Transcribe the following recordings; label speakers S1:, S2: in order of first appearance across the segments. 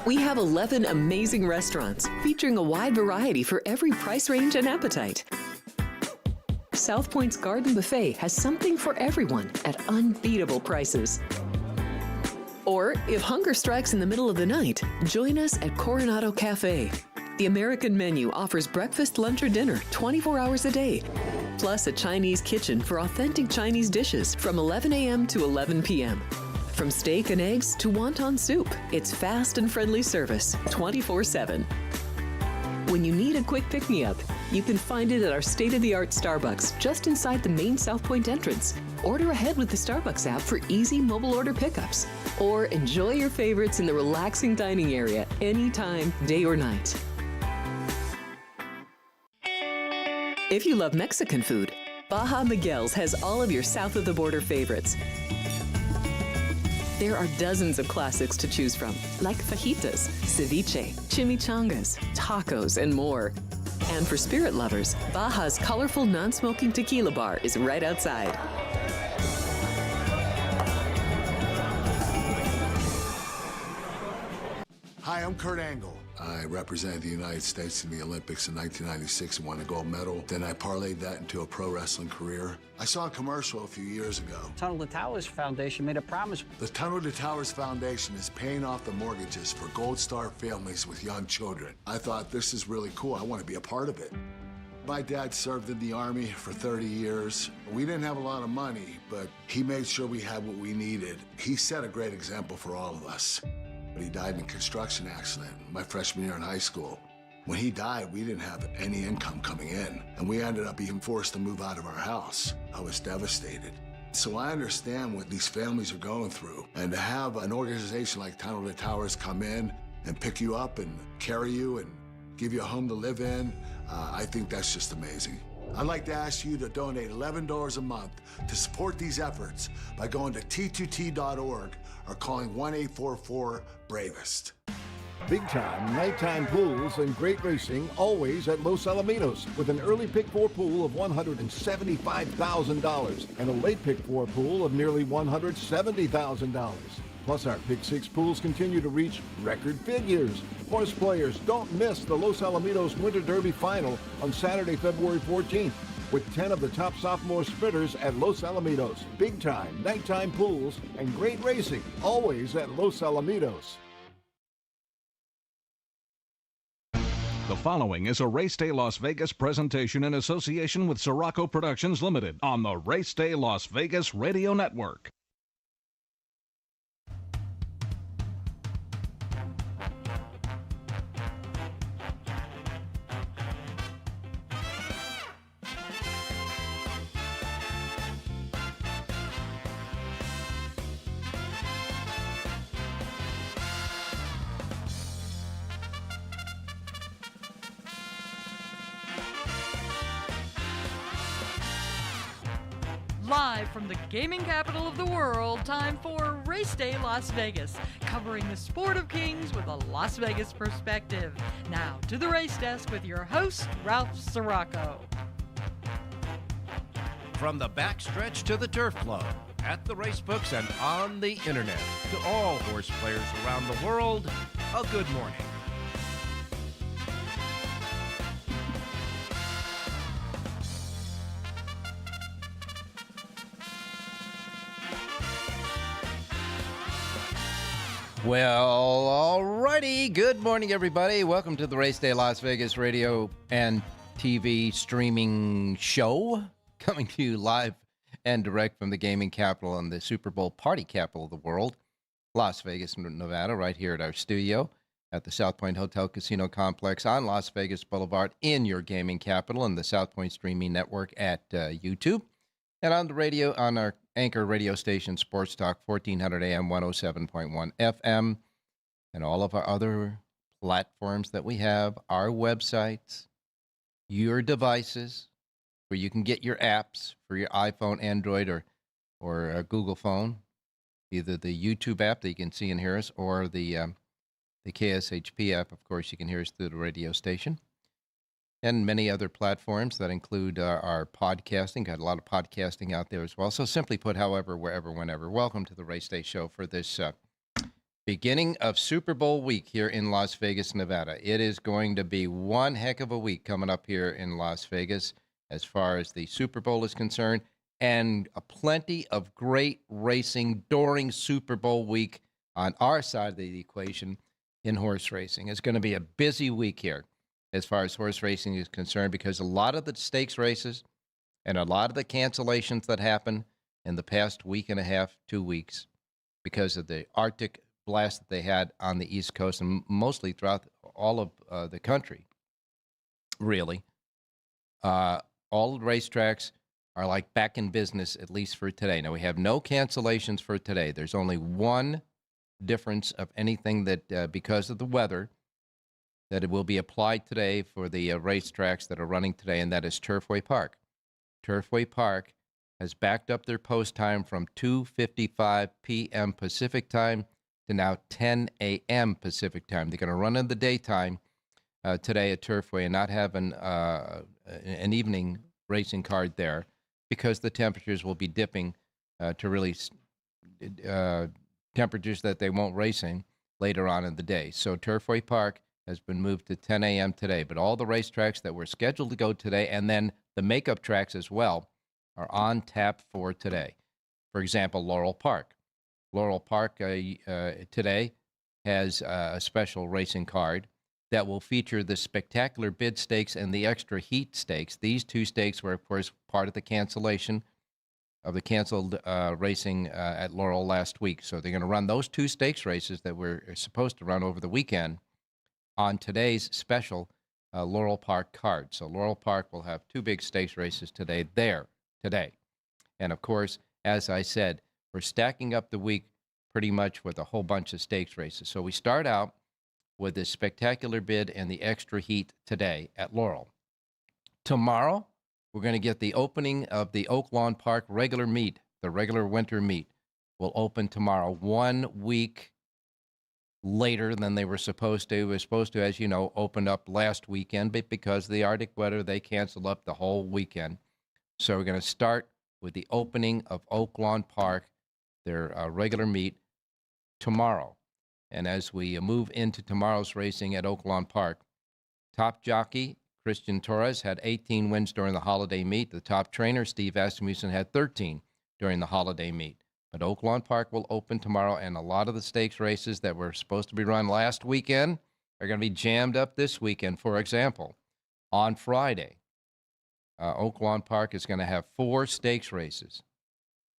S1: We have 11 amazing restaurants featuring a wide variety for every price range and appetite. South Point's Garden Buffet has something for everyone at unbeatable prices. Or, if hunger strikes in the middle of the night, join us at Coronado Cafe. The American menu offers breakfast, lunch, or dinner 24 hours a day, plus a Chinese kitchen for authentic Chinese dishes from 11 a.m. to 11 p.m. From steak and eggs to wonton soup, it's fast and friendly service 24/7. When you need a quick pick-me-up, you can find it at our state-of-the-art Starbucks just inside the main South Point entrance. Order ahead with the Starbucks app for easy mobile order pickups. Or enjoy your favorites in the relaxing dining area anytime, day or night. If you love Mexican food, Baja Miguel's has all of your south-of-the-border favorites. There are dozens of classics to choose from, like fajitas, ceviche, chimichangas, tacos, and more. And for spirit lovers, Baja's colorful non-smoking tequila bar is right outside.
S2: Hi, I'm Kurt Angle. I represented the United States in the Olympics in 1996 and won a gold medal. Then I parlayed that into a pro wrestling career. I saw a commercial a few years ago.
S3: Tunnel to Towers Foundation made a promise.
S2: The Tunnel to Towers Foundation is paying off the mortgages for Gold Star families with young children. I thought, this is really cool. I want to be a part of it. My dad served in the Army for 30 years. We didn't have a lot of money, but he made sure we had what we needed. He set a great example for all of us. He died in a construction accident my freshman year in high school. When he died, we didn't have any income coming in, and we ended up being forced to move out of our house. I was devastated. So I understand what these families are going through, and to have an organization like Tunnel to Towers come in and pick you up and carry you and give you a home to live in, I think that's just amazing. I'd like to ask you to donate $11 a month to support these efforts by going to t2t.org or calling 1-844-BRAVEST.
S4: Big time nighttime pools and great racing always at Los Alamitos with an early pick four pool of $175,000 and a late pick four pool of nearly $170,000. Plus, our Pick Six pools continue to reach record figures. Horse players, don't miss the Los Alamitos Winter Derby Final on Saturday, February 14th, with 10 of the top sophomore sprinters at Los Alamitos. Big time nighttime pools and great racing, always at Los Alamitos.
S5: The following is a Race Day Las Vegas presentation in association with Siraco Productions Limited on the Race Day Las Vegas Radio Network.
S6: Live from the gaming capital of the world, time for Race Day Las Vegas, covering the sport of kings with a Las Vegas perspective. Now to the race desk with your host, Ralph Siraco.
S7: From the backstretch to the turf club, at the race books and on the internet, to all horse players around the world, a good morning. Well, alrighty. Good morning, everybody. Welcome to the Race Day Las Vegas radio and TV streaming show, coming to you live and direct from the gaming capital and the Super Bowl party capital of the world, Las Vegas, Nevada, right here at our studio at the South Point Hotel Casino Complex on Las Vegas Boulevard in your gaming capital and the South Point Streaming Network at YouTube. And on the radio, on our anchor radio station, Sports Talk, 1400 AM, 107.1 FM, and all of our other platforms that we have, our websites, your devices, where you can get your apps for your iPhone, Android, or a Google phone, either the YouTube app that you can see and hear us, or the KSHP app. Of course, you can hear us through the radio station. And many other platforms that include our podcasting. Got a lot of podcasting out there as well. So simply put, however, wherever, whenever. Welcome to the Race Day Show for this Beginning of Super Bowl week here in Las Vegas, Nevada. It is going to be one heck of a week coming up here in Las Vegas as far as the Super Bowl is concerned, and plenty of great racing during Super Bowl week on our side of the equation in horse racing. It's going to be a busy week here as far as horse racing is concerned, because a lot of the stakes races and a lot of the cancellations that happened in the past week and a half, 2 weeks, because of the Arctic blast that they had on the East Coast and mostly throughout all of the country, really. All the racetracks are like back in business, at least for today. Now, we have no cancellations for today. There's only one difference of anything that, because of the weather, that it will be applied today for the racetracks that are running today, and that is Turfway Park. Turfway Park has backed up their post time from 2:55 p.m. Pacific time to now 10 a.m. Pacific time. They're going to run in the daytime today at Turfway and not have an evening racing card there, because the temperatures will be dipping to really temperatures that they won't race in later on in the day. So Turfway Park has been moved to 10 a.m. today, but all the racetracks that were scheduled to go today, and then the makeup tracks as well, are on tap for today. For example, Laurel Park. Laurel Park today has a special racing card that will feature the Spectacular Bid Stakes and the Extra Heat Stakes. These two stakes were, of course, part of the cancellation of the canceled racing at Laurel last week. So they're going to run those two stakes races that were supposed to run over the weekend on today's special Laurel Park card. So Laurel Park will have two big stakes races today. And of course, as I said, we're stacking up the week pretty much with a whole bunch of stakes races. So we start out with the Spectacular Bid and the Extra Heat today at Laurel. Tomorrow, we're going to get the opening of the Oak Lawn Park regular meet. The regular winter meet will open tomorrow, 1 week later than they were supposed to. It was supposed to, as you know, open up last weekend, but because of the Arctic weather, they canceled up the whole weekend. So we're going to start with the opening of Oak Lawn Park, their regular meet, tomorrow. And as we move into tomorrow's racing at Oak Lawn Park, top jockey Christian Torres had 18 wins during the holiday meet. The top trainer, Steve Asmussen, had 13 during the holiday meet. But Oak Lawn Park will open tomorrow, and a lot of the stakes races that were supposed to be run last weekend are going to be jammed up this weekend. For example, on Friday, Oak Lawn Park is going to have four stakes races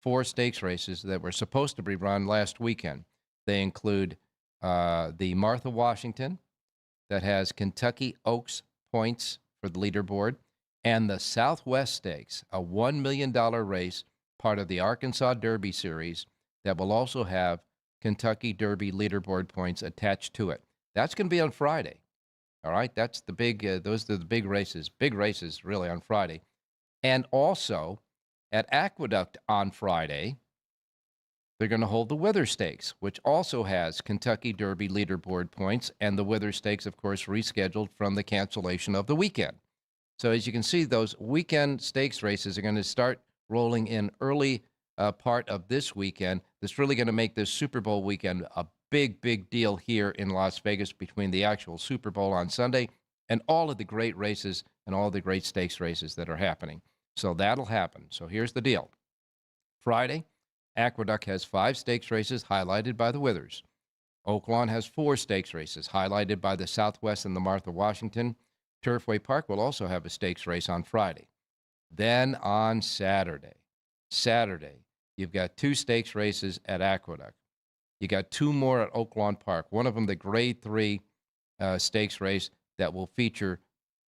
S7: that were supposed to be run last weekend. They include the Martha Washington, that has Kentucky Oaks points for the leaderboard, and the Southwest Stakes, a $1 million race, part of the Arkansas Derby Series, that will also have Kentucky Derby leaderboard points attached to it. That's going to be on Friday. All right, that's the big, those are the big races really on Friday. And also at Aqueduct on Friday, they're going to hold the Wither Stakes, which also has Kentucky Derby leaderboard points, and the Wither Stakes, of course, rescheduled from the cancellation of the weekend. So as you can see, those weekend stakes races are going to start rolling in early part of this weekend. That's really going to make this Super Bowl weekend a big, big deal here in Las Vegas, between the actual Super Bowl on Sunday and all of the great races and all the great stakes races that are happening. So that'll happen. So here's the deal. Friday, Aqueduct has 5 stakes races highlighted by the Withers. Oaklawn has 4 stakes races highlighted by the Southwest and the Martha Washington. Turfway Park will also have a stakes race on Friday. Then on Saturday, you've got 2 stakes races at Aqueduct. You got 2 more at Oaklawn Park. One of them, the Grade 3 stakes race that will feature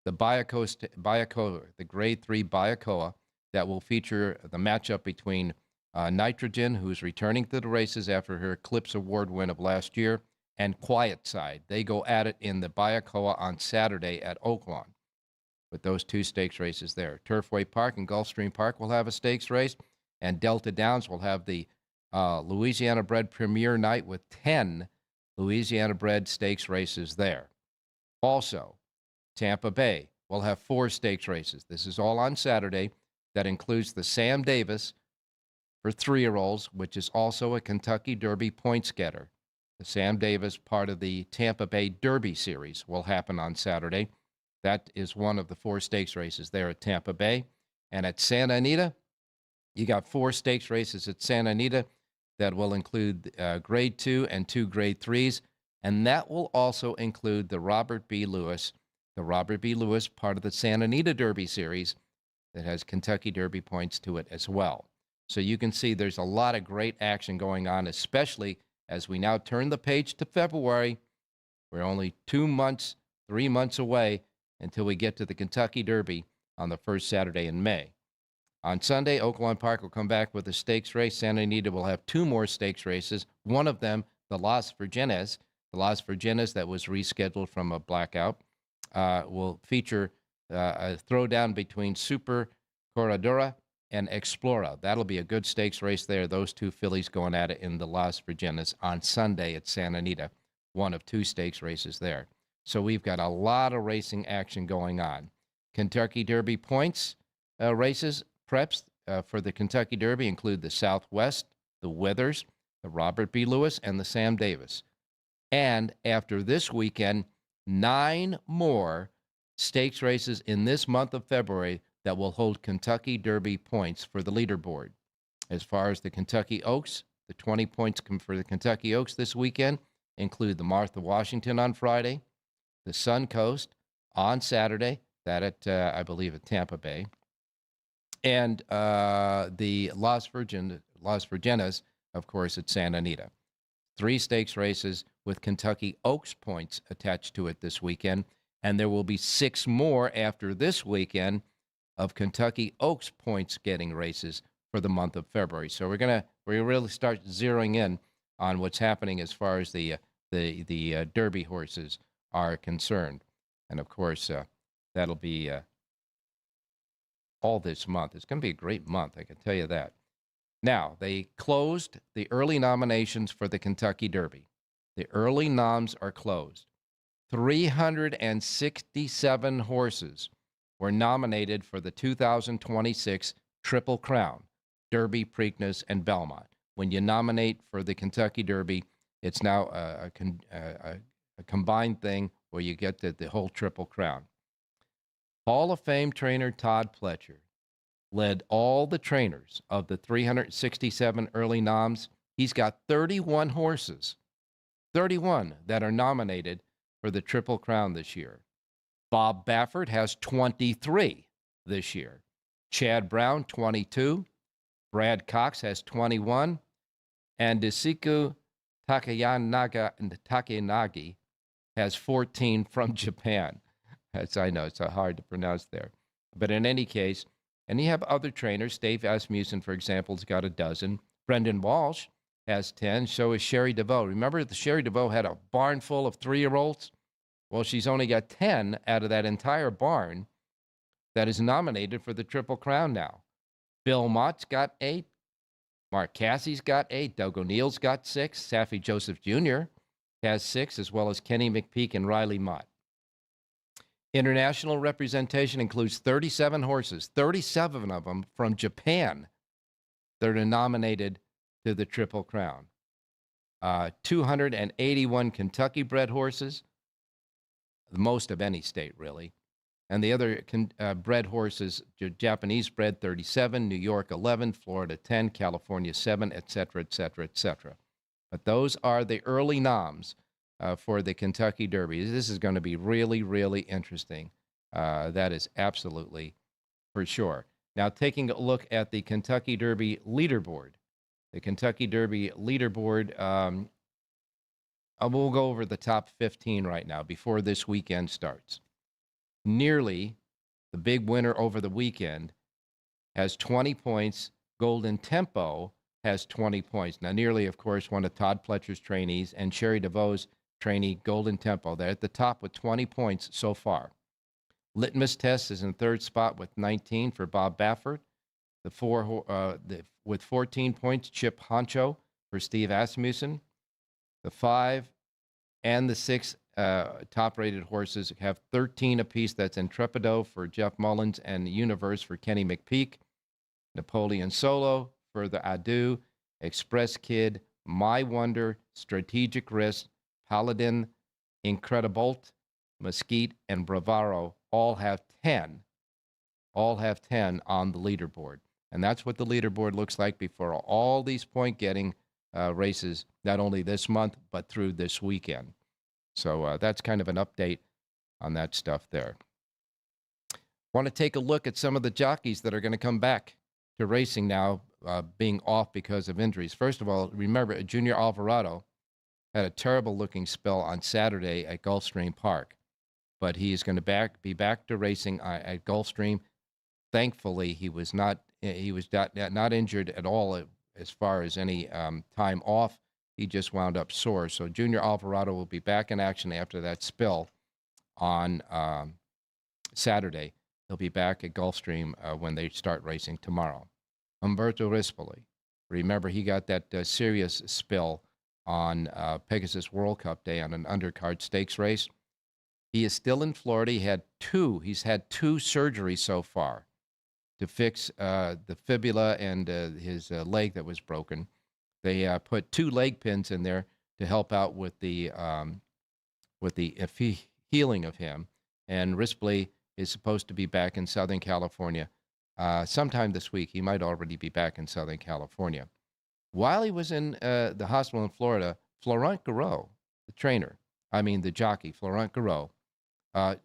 S7: the Bayakoa, the Grade 3 Bayakoa, that will feature the matchup between Nitrogen, who's returning to the races after her Eclipse Award win of last year, and Quiet Side. They go at it in the Bayakoa on Saturday at Oaklawn, with those 2 stakes races there. Turfway Park and Gulfstream Park will have a stakes race, and Delta Downs will have the Louisiana-bred Premier Night with 10 Louisiana-bred stakes races there. Also, Tampa Bay will have 4 stakes races. This is all on Saturday. That includes the Sam Davis for 3-year-olds, which is also a Kentucky Derby points getter. The Sam Davis, part of the Tampa Bay Derby Series, will happen on Saturday. That is one of the 4 stakes races there at Tampa Bay. And at Santa Anita, you got 4 stakes races at Santa Anita that will include Grade 2 and 2 Grade 3s. And that will also include the Robert B. Lewis, part of the Santa Anita Derby Series that has Kentucky Derby points to it as well. So you can see there's a lot of great action going on, especially as we now turn the page to February. We're only 2 months, 3 months away until we get to the Kentucky Derby on the first Saturday in May. On Sunday, Oaklawn Park will come back with a stakes race. Santa Anita will have 2 more stakes races. One of them, the Las Virgenes. The Las Virgenes that was rescheduled from a blackout will feature a throwdown between Super Corredora and Explora. That'll be a good stakes race there. Those 2 fillies going at it in the Las Virgenes on Sunday at Santa Anita. One of 2 stakes races there. So we've got a lot of racing action going on. Kentucky Derby points races, preps for the Kentucky Derby include the Southwest, the Withers, the Robert B. Lewis, and the Sam Davis. And after this weekend, 9 more stakes races in this month of February that will hold Kentucky Derby points for the leaderboard. As far as the Kentucky Oaks, the 20 points for the Kentucky Oaks this weekend include the Martha Washington on Friday, the Suncoast on Saturday, that at, I believe, at Tampa Bay, and the Las Virgenes, of course, at Santa Anita. 3 stakes races with Kentucky Oaks points attached to it this weekend, and there will be 6 more after this weekend of Kentucky Oaks points getting races for the month of February. So we really start zeroing in on what's happening as far as the Derby horses are concerned, and of course that'll be all this month. It's going to be a great month, I can tell you that. Now, they closed the early nominations for the Kentucky Derby. The early noms are closed. 367 horses were nominated for the 2026 Triple Crown, Derby, Preakness, and Belmont. When you nominate for the Kentucky Derby, it's now a combined thing where you get the whole Triple Crown. Hall of Fame trainer Todd Pletcher led all the trainers of the 367 early noms. He's got 31 horses, 31 that are nominated for the Triple Crown this year. Bob Baffert has 23 this year. Chad Brown, 22. Brad Cox has 21. And Desiku Takenagi has 14 from Japan. As I know, it's hard to pronounce there. But in any case, and you have other trainers. Dave Asmussen, for example, has got a dozen. Brendan Walsh has 10. So is Sherry DeVoe. Remember that Sherry DeVoe had a barn full of 3-year-olds? Well, she's only got 10 out of that entire barn that is nominated for the Triple Crown now. Bill Mott's got 8. Mark Cassie's got 8. Doug O'Neill's got 6. Saffie Joseph Jr. has 6, as well as Kenny McPeak and Riley Mott. International representation includes 37 horses, 37 of them from Japan that are nominated to the Triple Crown. 281 Kentucky-bred horses, the most of any state, really. And the other bred horses, Japanese bred 37, New York 11, Florida 10, California 7, et cetera, et cetera, et cetera. But those are the early noms for the Kentucky Derby. This is going to be really, really interesting. That is absolutely for sure. Now, taking a look at the Kentucky Derby leaderboard. The Kentucky Derby leaderboard, we'll go over the top 15 right now before this weekend starts. Nearly, the big winner over the weekend, has 20 points. Golden Tempo has 20 points. Now, Nearly, of course, one of Todd Pletcher's trainees, and Sherry DeVoe's trainee, Golden Tempo. They're at the top with 20 points so far. Litmus Test is in third spot with 19 for Bob Baffert. With 14 points, Chip Honcho for Steve Asmussen. The 5 and the 6 top-rated horses have 13 apiece. That's Intrepido for Jeff Mullins and Universe for Kenny McPeak. Napoleon Solo for the Adu, Express Kid, My Wonder, Strategic Risk, Paladin, Incredibolt, Mesquite, and Bravaro all have 10. All have 10 on the leaderboard. And that's what the leaderboard looks like before all these point-getting races, not only this month, but through this weekend. So that's kind of an update on that stuff there. Want to take a look at some of the jockeys that are going to come back to racing now, being off because of injuries. First of all, remember, Junior Alvarado had a terrible-looking spell on Saturday at Gulfstream Park, but he is going to be back to racing at Gulfstream. Thankfully, he was not injured at all as far as any time off. He just wound up sore. So Junior Alvarado will be back in action after that spill on Saturday. He'll be back at Gulfstream when they start racing tomorrow. Umberto Rispoli. Remember, he got that serious spill on Pegasus World Cup Day on an undercard stakes race. He is still in Florida. He's had two surgeries so far to fix the fibula and his leg that was broken. They put 2 leg pins in there to help out with the healing of him. And Rispoli is supposed to be back in Southern California sometime this week. He might already be back in Southern California. While he was in the hospital in Florida, Florent Garreau, the jockey, Florent Garreau,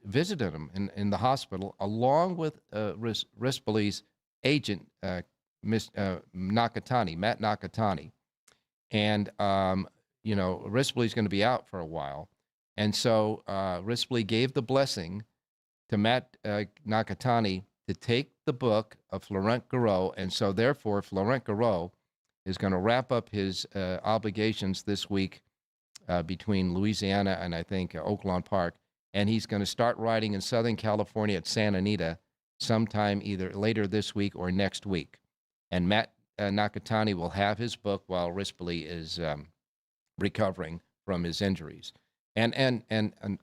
S7: visited him in the hospital along with Rispoli's agent, Matt Nakatani. And, Rispoli's going to be out for a while. And so Rispoli gave the blessing to Matt Nakatani to take the book of Florent Garreau. And so, therefore, Florent Garreau is going to wrap up his obligations this week between Louisiana and, I think, Oaklawn Park. And he's going to start riding in Southern California at Santa Anita sometime either later this week or next week. And Matt Nakatani will have his book while Rispoli is recovering from his injuries. And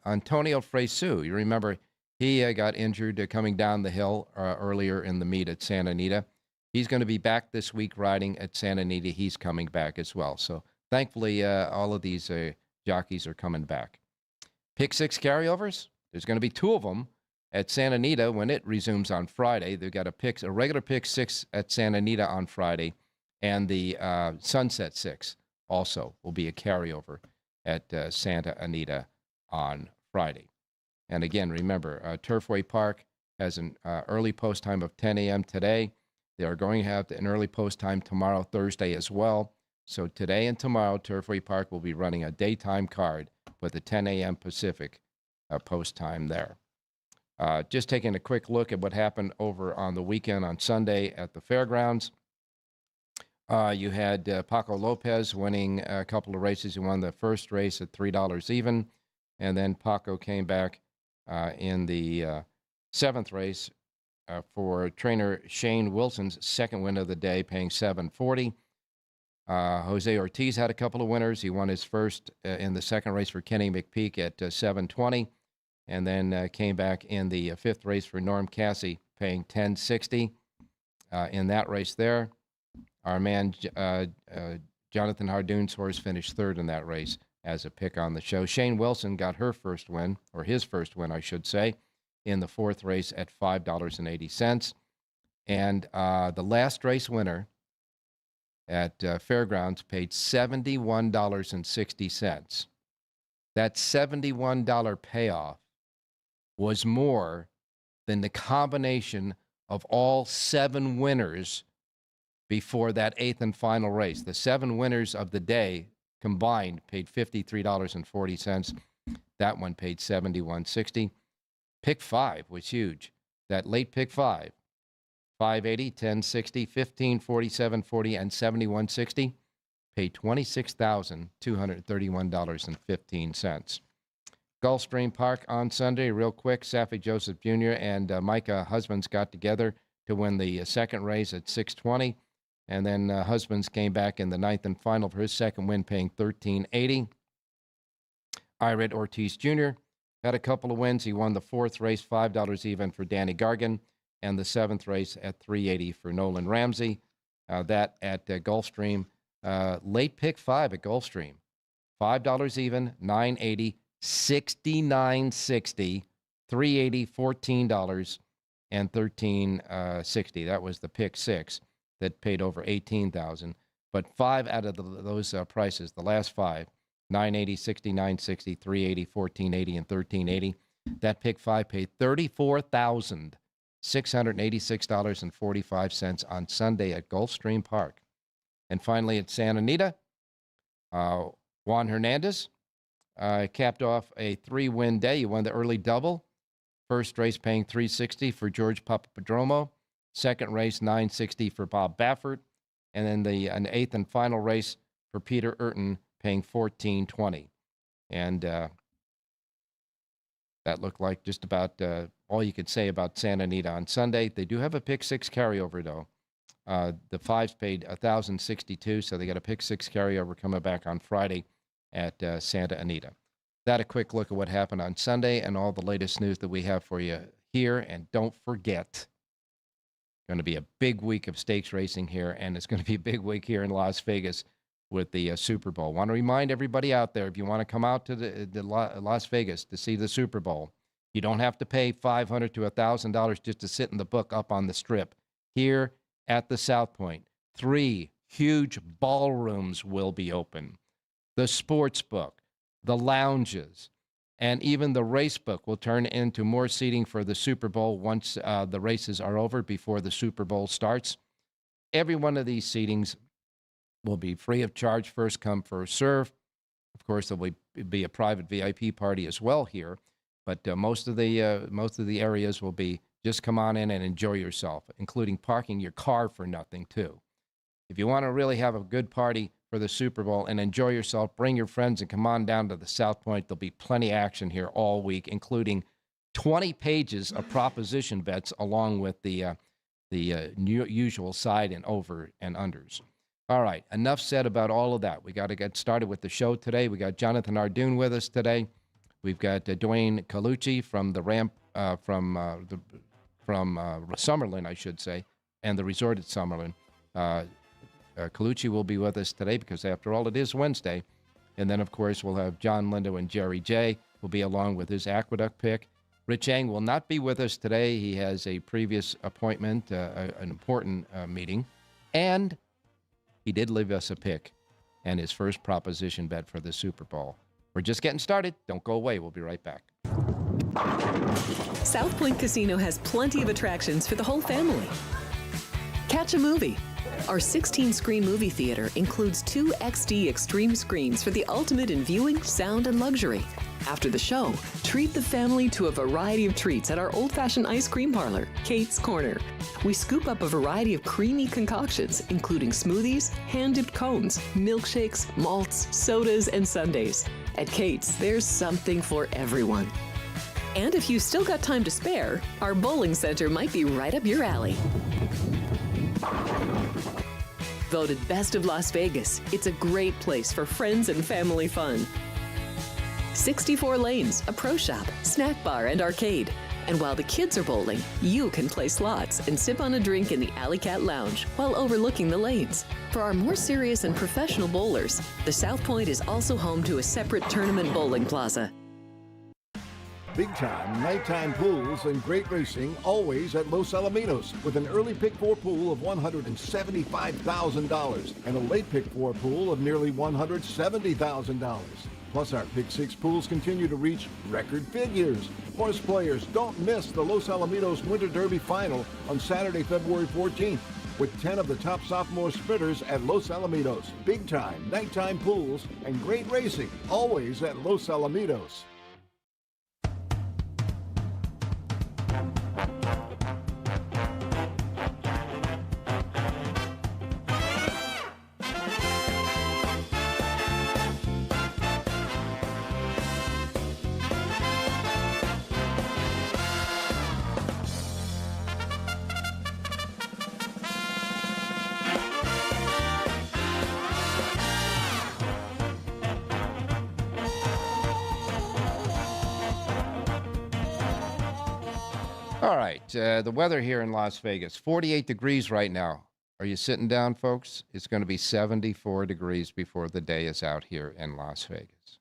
S7: Antonio Fresu, you remember, he got injured coming down the hill earlier in the meet at Santa Anita. He's going to be back this week riding at Santa Anita. He's coming back as well. So thankfully, all of these jockeys are coming back. Pick 6 carryovers. There's going to be 2 of them at Santa Anita when it resumes on Friday. They've got a regular pick 6 at Santa Anita on Friday, and the Sunset 6 also will be a carryover at Santa Anita on Friday. And again, remember, Turfway Park has an early post time of 10 a.m. today. They are going to have an early post time tomorrow, Thursday as well. So today and tomorrow, Turfway Park will be running a daytime card with a 10 a.m. Pacific post time there. Just taking a quick look at what happened over on the weekend on Sunday at the fairgrounds. You had Paco Lopez winning a couple of races. He won the first race at $3 even, and then Paco came back in the 7th race for trainer Shane Wilson's second win of the day, paying $7.40. Jose Ortiz had a couple of winners. He won his first in the second race for Kenny McPeak at $7.20, and then came back in the 5th race for Norm Cassie, paying $10.60 in that race there. Our man Jonathan Hardoon's horse finished 3rd in that race as a pick on the show. Shane Wilson got his first win, I should say, in the 4th race at $5.80. And the last race winner at Fairgrounds paid $71.60. That $71 payoff was more than the combination of all 7 winners before that 8th and final race. The 7 winners of the day combined paid $53.40. That one paid $71.60. Pick 5 was huge. That late pick 5, $5.80, $10.60, $15.47, $40, and $71.60, paid $26,231.15. Gulfstream Park on Sunday, real quick. Safi Joseph Jr. and Micah Husbands got together to win the second race at $6.20. And then Husbands came back in the 9th and final for his second win, paying $13.80. Ired Ortiz Jr. had a couple of wins. He won the 4th race, $5 even for Danny Gargan, and the 7th race at $3.80 for Nolan Ramsey. That at Gulfstream. Late pick 5 at Gulfstream $5 even, $9.80, $69.60, $3.80, $14, and $13.60. That was the pick six that paid over $18,000. But five out of those prices, the last five, $9.80, $69.60, $3.80, $14.80, and $13.80. That pick five paid $34,686.45 on Sunday at Gulfstream Park. And finally at Santa Anita, Juan Hernandez capped off a 3-win day. He won the early double. First race paying $360 for George Papadromo. Second race, $960 for Bob Baffert. And then an eighth and final race for Peter Urton, paying $14.20. And that looked like just about all you could say about Santa Anita on Sunday. They do have a pick six carryover, though. The fives paid $1,062, so they got a pick six carryover coming back on Friday at Santa Anita. That a quick look at what happened on Sunday and all the latest news that we have for you here. And don't forget, going to be a big week of stakes racing here, and it's going to be a big week here in Las Vegas with the Super Bowl. Want to remind everybody out there, if you want to come out to the Las Vegas to see the Super Bowl, you don't have to pay $500 to $1,000 just to sit in the book up on the Strip. Here at the South Point, 3 huge ballrooms will be open. The sports book, the lounges, and even the race book will turn into more seating for the Super Bowl once the races are over before the Super Bowl starts. Every one of these seatings will be free of charge, first come, first serve. Of course, there will be a private VIP party as well here, but most of the areas will be just come on in and enjoy yourself, including parking your car for nothing, too. If you want to really have a good party for the Super Bowl and enjoy yourself, bring your friends and come on down to the South Point. There'll be plenty of action here all week, including 20 pages of proposition bets along with the usual side and over and unders. All right, enough said about all of that. We got to get started with the show today. We got Jonathan Ardoon with us today. We've got Dwayne Colucci from the Summerlin, I should say, and the resort at Summerlin. Colucci will be with us today because, after all, it is Wednesday. And then, of course, we'll have John Lindo and Jerry J. will be along with his Aqueduct pick. Rich Yang will not be with us today. He has a previous appointment, an important meeting. And he did leave us a pick and his first proposition bet for the Super Bowl. We're just getting started. Don't go away. We'll be right back.
S1: South Point Casino has plenty of attractions for the whole family. Catch a movie. Our 16-screen movie theater includes 2 XD Extreme screens for the ultimate in viewing, sound, and luxury. After the show, treat the family to a variety of treats at our old-fashioned ice cream parlor, Kate's Corner. We scoop up a variety of creamy concoctions, including smoothies, hand-dipped cones, milkshakes, malts, sodas, and sundaes. At Kate's, there's something for everyone. And if you've still got time to spare, our bowling center might be right up your alley. Voted Best of Las Vegas, it's a great place for friends and family fun. 64 lanes, a pro shop, snack bar, and arcade. And while the kids are bowling, you can play slots and sip on a drink in the Alley Cat Lounge while overlooking the lanes. For our more serious and professional bowlers, the South Point is also home to a separate tournament bowling plaza.
S4: Big-time nighttime pools and great racing always at Los Alamitos with an early pick 4 pool of $175,000 and a late pick 4 pool of nearly $170,000. Plus, our pick 6 pools continue to reach record figures. Horse players, don't miss the Los Alamitos Winter Derby Final on Saturday, February 14th with 10 of the top sophomore sprinters at Los Alamitos. Big-time nighttime pools and great racing always at Los Alamitos.
S7: All right, the weather here in Las Vegas, 48 degrees right now. Are you sitting down, folks? It's going to be 74 degrees before the day is out here in Las Vegas.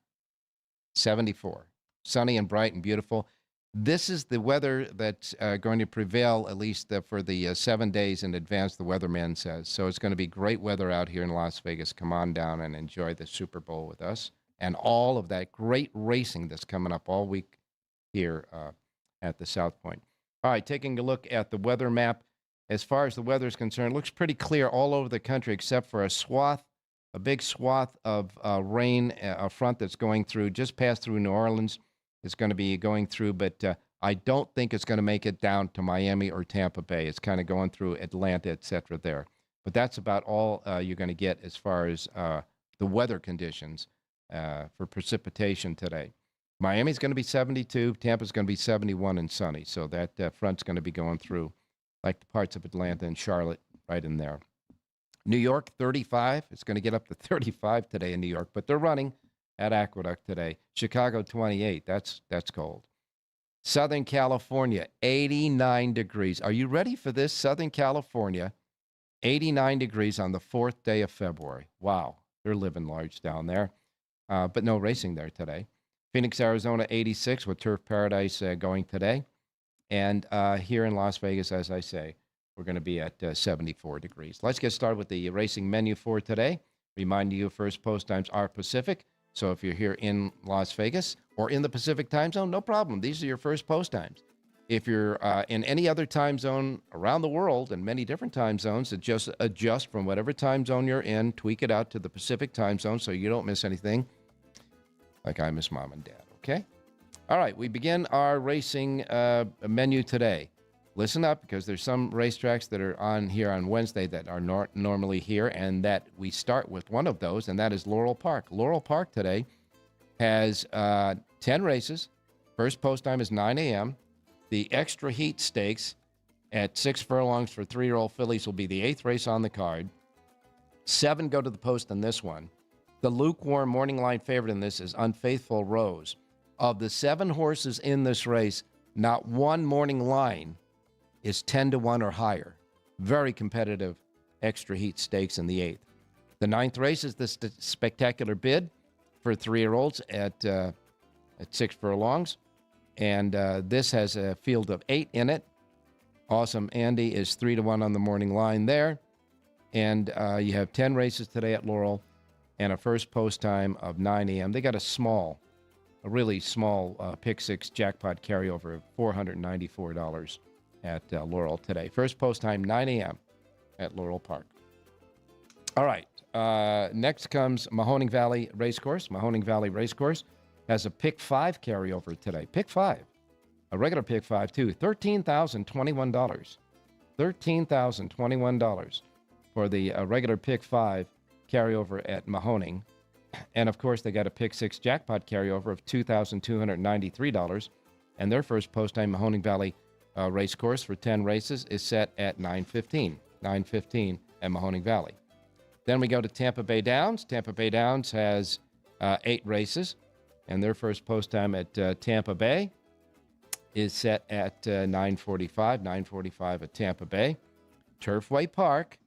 S7: 74. Sunny and bright and beautiful. This is the weather that's going to prevail, at least for the 7 days in advance, the weatherman says. So it's going to be great weather out here in Las Vegas. Come on down and enjoy the Super Bowl with us and all of that great racing that's coming up all week here at the South Point. All right, taking a look at the weather map. As far as the weather is concerned, it looks pretty clear all over the country except for a big swath of rain, a front that's going through, just passed through New Orleans. It's going to be going through, but I don't think it's going to make it down to Miami or Tampa Bay. It's kind of going through Atlanta, et cetera, there. But that's about all you're going to get as far as the weather conditions for precipitation today. Miami's going to be 72. Tampa's going to be 71 and sunny. So that front's going to be going through, like the parts of Atlanta and Charlotte right in there. New York, 35. It's going to get up to 35 today in New York, but they're running at Aqueduct today. Chicago, 28. That's cold. Southern California, 89 degrees. Are you ready for this? Southern California, 89 degrees on the 4th day of February. Wow, they're living large down there. But no racing there today. Phoenix, Arizona, 86 with Turf Paradise going today. And here in Las Vegas, as I say, we're going to be at 74 degrees. Let's get started with the racing menu for today. Reminding you, first post times are Pacific. So if you're here in Las Vegas or in the Pacific time zone, no problem. These are your first post times. If you're in any other time zone around the world and many different time zones, just adjust from whatever time zone you're in, tweak it out to the Pacific time zone so you don't miss anything, like I miss mom and dad, okay? All right, we begin our racing menu today. Listen up, because there's some racetracks that are on here on Wednesday that are normally here, and that we start with one of those, and that is Laurel Park. Laurel Park today has 10 races. First post time is 9 a.m. The extra heat stakes at 6 furlongs for 3-year-old fillies will be the 8th race on the card. 7 go to the post in this one. The lukewarm morning line favorite in this is Unfaithful Rose. Of the 7 horses in this race, not one morning line is 10-1 or higher. Very competitive extra heat stakes in the 8th. The 9th race is the Spectacular Bid for 3-year-olds at 6 furlongs. And this has a field of 8 in it. Awesome Andy is 3-1 on the morning line there. And you have 10 races today at Laurel and a first post time of 9 a.m. They got a really small pick 6 jackpot carryover of $494 at Laurel today. First post time, 9 a.m. at Laurel Park. All right. Next comes Mahoning Valley Racecourse. Mahoning Valley Racecourse has a pick 5 carryover today. Pick 5. A regular pick 5, too. $13,021. $13,021 for the regular pick 5 carryover at Mahoning. And, of course, they got a pick 6 jackpot carryover of $2,293. And their first post time, Mahoning Valley Racecourse for 10 races is set at 9:15. 9:15 at Mahoning Valley. Then we go to Tampa Bay Downs. Tampa Bay Downs has 8 races, and their first post time at Tampa Bay is set at 9:45. 9:45 at Tampa Bay. Turfway Park,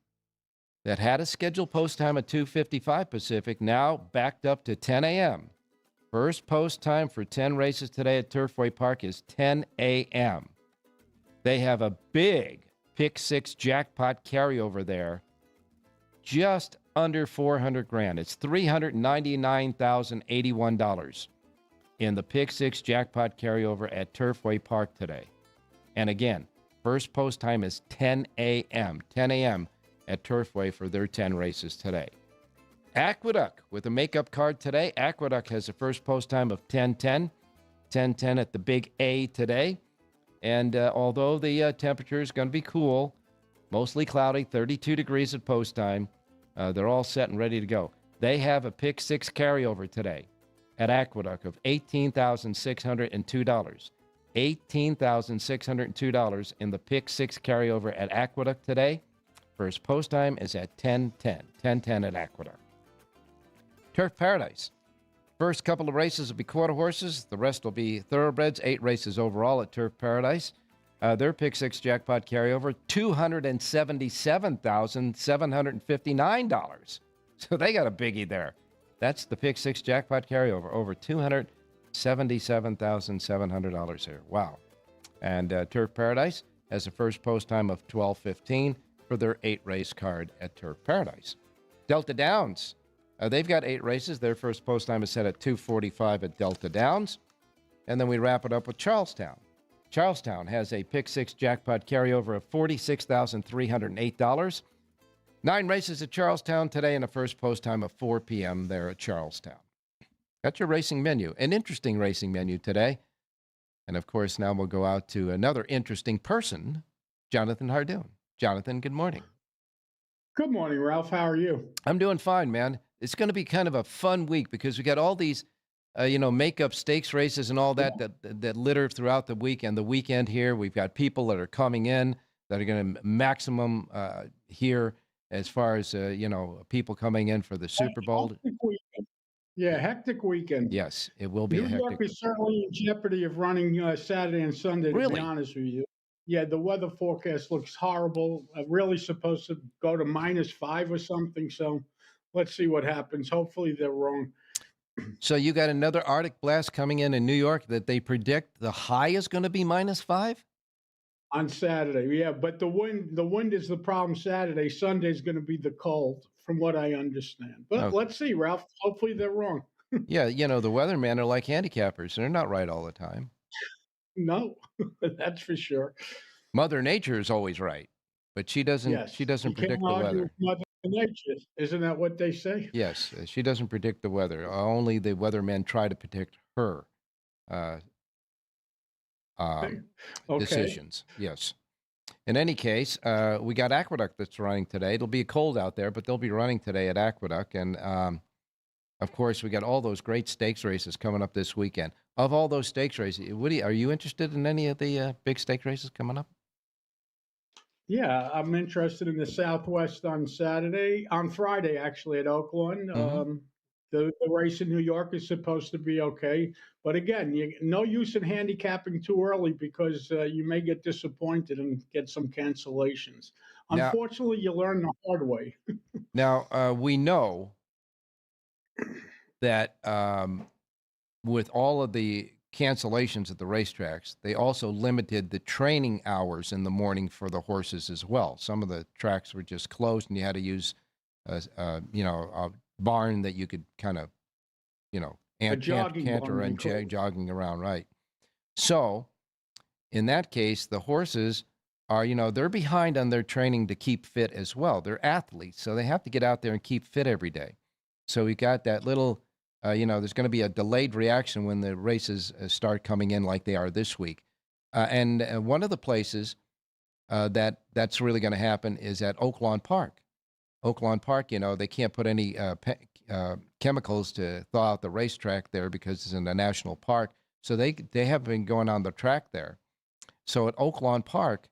S7: that had a scheduled post time at 2:55 Pacific, now backed up to 10 a.m. First post time for 10 races today at Turfway Park is 10 a.m. They have a big pick 6 jackpot carryover there, just under $400,000. It's $399,081 in the pick 6 jackpot carryover at Turfway Park today. And again, first post time is 10 a.m. 10 a.m. at Turfway for their 10 races today. Aqueduct with a makeup card today. Aqueduct has a first post time of 10:10. 10:10 at the Big A today. And although the temperature is going to be cool, mostly cloudy, 32 degrees at post time, they're all set and ready to go. They have a pick 6 carryover today at Aqueduct of $18,602. $18,602 in the pick 6 carryover at Aqueduct today. First post time is at 10:10. 10:10 at Aqueduct. Turf Paradise. First couple of races will be quarter horses. The rest will be thoroughbreds. 8 races overall at Turf Paradise. Their pick six jackpot carryover, $277,759. So they got a biggie there. That's the pick six jackpot carryover, over $277,700 here. Wow. And Turf Paradise has a first post time of 12:15 for their 8-race card at Turf Paradise. Delta Downs, they've got 8 races. Their first post time is set at 2:45 at Delta Downs. And then we wrap it up with Charlestown. Charlestown has a pick six jackpot carryover of $46,308. 9 races at Charlestown today and a first post time of 4 p.m. there at Charlestown. That's your racing menu. An interesting racing menu today. And, of course, now we'll go out to another interesting person, Jonathan Hardoon. Jonathan, good morning.
S8: Good morning, Ralph. How are you?
S7: I'm doing fine, man. It's going to be kind of a fun week because we got all these, makeup stakes races and all that litter throughout the week. And the weekend here, we've got people that are coming in that are going to maximum here as far as, people coming in for the Super Bowl.
S8: Yeah, hectic weekend.
S7: Yes, it will be
S8: New
S7: a hectic.
S8: York is certainly in jeopardy of running Saturday and Sunday, to be honest with you. Yeah, the weather forecast looks horrible. Really supposed to go to -5 or something. So let's see what happens. Hopefully they're wrong.
S7: So you got another Arctic blast coming in New York that they predict the high is going to be -5?
S8: On Saturday, yeah, but the wind is the problem Saturday. Sunday's going to be the cold, from what I understand. But let's see, Ralph. Hopefully they're wrong.
S7: Yeah, the weathermen are like handicappers. They're not right all the time.
S8: No, that's for sure.
S7: Mother Nature is always right, but she doesn't.
S8: Yes,
S7: she doesn't
S8: you
S7: predict
S8: can't
S7: the
S8: argue
S7: weather.
S8: with Mother Nature. Isn't that what they say?
S7: Yes, she doesn't predict the weather. Only the weathermen try to predict her decisions. Yes. In any case, we got Aqueduct that's running today. It'll be cold out there, but they'll be running today at Aqueduct. And, of course, we got all those great stakes races coming up this weekend. Of all those stakes races, Woody, are you interested in any of the big stake races coming up?
S8: Yeah, I'm interested in the Southwest on Friday, actually, at Oaklawn.
S7: Mm-hmm.
S8: The race in New York is supposed to be okay. But again, no use in handicapping too early because you may get disappointed and get some cancellations. Unfortunately, you learn the hard way.
S7: Now, we know that with all of the cancellations at the racetracks, they also limited the training hours in the morning for the horses as well. Some of the tracks were just closed and you had to use, a barn that you could kind of, canter and jogging around, right? So, in that case, the horses are, they're behind on their training to keep fit as well. They're athletes, so they have to get out there and keep fit every day. So we got that little, there's going to be a delayed reaction when the races start coming in like they are this week. And one of the places that's really going to happen is at Oaklawn Park. Oaklawn Park, they can't put any chemicals to thaw out the racetrack there because it's in a national park. So they have been going on the track there. So at Oaklawn Park,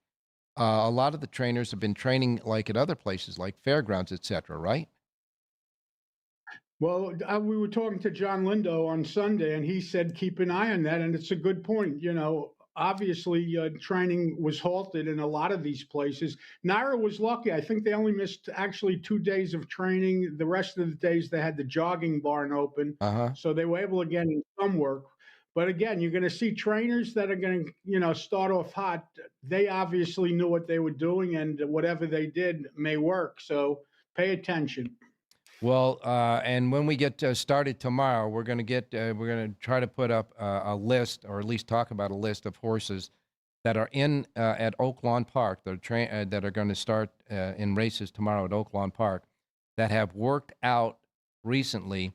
S7: a lot of the trainers have been training like at other places, like fairgrounds, et cetera, right?
S8: Well, we were talking to John Lindo on Sunday, and he said keep an eye on that, and it's a good point. Obviously, training was halted in a lot of these places. Naira was lucky. I think they only missed actually 2 days of training. The rest of the days they had the jogging barn open, so they were able to get in some work. But again, you're going to see trainers that are going to, start off hot. They obviously knew what they were doing, and whatever they did may work. So pay attention.
S7: Well, and when we get started tomorrow, we're going to try to put up a list, or at least talk about a list of horses that are in at Oaklawn Park that are going to start in races tomorrow at Oaklawn Park that have worked out recently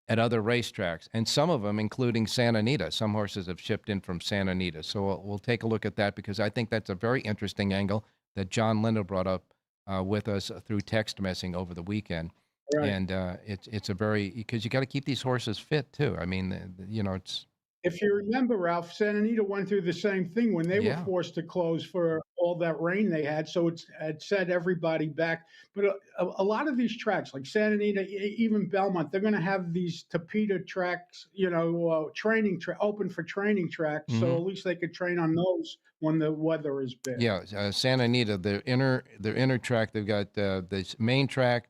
S7: at other racetracks, and some of them, including Santa Anita. Some horses have shipped in from Santa Anita, so we'll take a look at that because I think that's a very interesting angle that John Lindo brought up with us through text messaging over the weekend. Right. And it's a very, because you got to keep these horses fit too. I mean, it's
S8: If you remember, Ralph, Santa Anita went through the same thing when they were
S7: Yeah.
S8: forced to close for all that rain they had. So it set everybody back. But a lot of these tracks, like Santa Anita, even Belmont, they're going to have these Tapeta tracks, training open for training tracks. So
S7: Mhm.
S8: at least they could train on those when the weather is bad.
S7: Yeah, Santa Anita, their inner track, they've got this main track,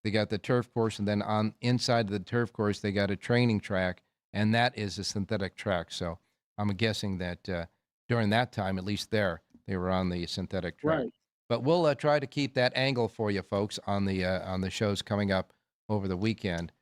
S7: they got the turf course, and then on inside of the turf course, they got a training track, and that is a synthetic track. So I'm guessing that during that time, at least there, they were on the synthetic track.
S8: Right.
S7: But we'll try to keep that angle for you folks on the shows coming up over the weekend.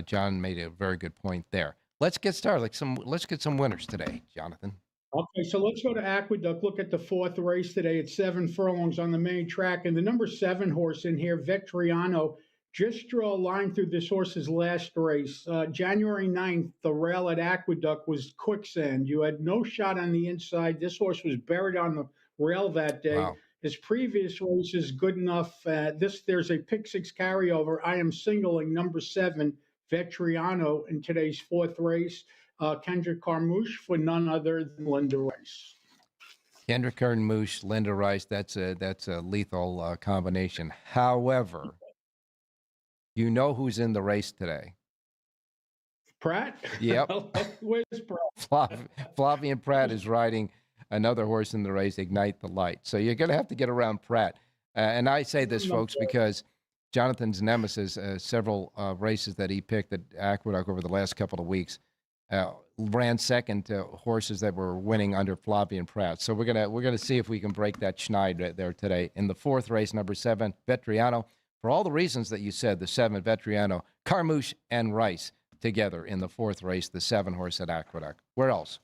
S7: John made a very good point there. Let's get started. Let's get some winners today, Jonathan.
S8: Okay, so let's go to Aqueduct. Look at the fourth race today. It's 7 furlongs on the main track. And the number 7 horse in here, Vetriano, just draw a line through this horse's last race. January 9th, the rail at Aqueduct was quicksand. You had no shot on the inside. This horse was buried on the rail that day.
S7: Wow.
S8: His previous race is good enough. There's a pick 6 carryover. I am singling number 7, Vetriano, in today's fourth race. Kendrick Carmouche for none other than Linda Rice.
S7: Kendrick Carmouche, Linda Rice. That's a lethal combination. However, you know who's in the race today?
S8: Pratt?
S7: Yep.
S8: Where's Pratt?
S7: Flavian Pratt is riding another horse in the race, Ignite the Light. So you're going to have to get around Pratt. And I say this, folks, because Jonathan's nemesis, several races that he picked at Aqueduct over the last couple of weeks, ran second to horses that were winning under Flavian Pratt. So we're gonna see if we can break that schneid right there today. In the fourth race, number 7, Vetriano. For all the reasons that you said, the 7, Vetriano, Carmouche, and Rice together in the fourth race, the 7 horse at Aqueduct. Where else?